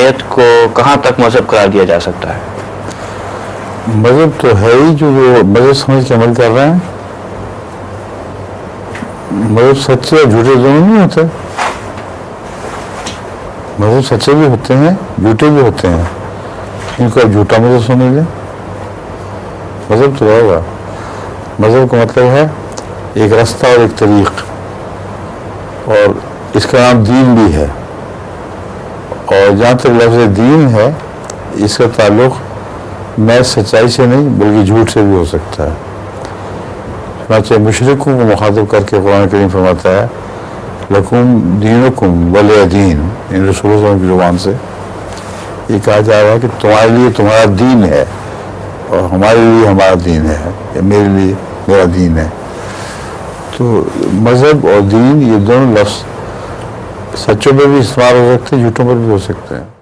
आयत को कहाँ तक मजहब करार दिया जा सकता है? मजहब तो है ही जो मजहब समझ के अमल कर रहे हैं। मजहब सच्चे और झूठे दोनों नहीं होते। मजहब सच्चे भी होते हैं, झूठे भी होते हैं। इनको अब झूठा मजहब समझ लें। मजहब तो रहेगा। मजहब का मतलब है एक रास्ता और एक तरीक, और इसका नाम दीन भी है। और जहाँ तक लफ्ज़ दीन है, इसका ताल्लुक़ महज सच्चाई से नहीं बल्कि झूठ से भी हो सकता है। चुनांचे मुशरिकों को मुखातिब करके कुरान करीम फरमाता है, लकुम दीनुकुम वलिय दीन। इन रसूल की ज़ुबान से ये कहा जा रहा है कि तुम्हारे लिए तुम्हारा दीन है और हमारे लिए हमारा दीन है, या मेरे लिए मेरा दीन है। तो मज़हब और दीन ये दोनों लफ्ज़ सच्चों पर भी इस्तेमाल हो सकते हैं, झूठों पर भी हो सकते हैं।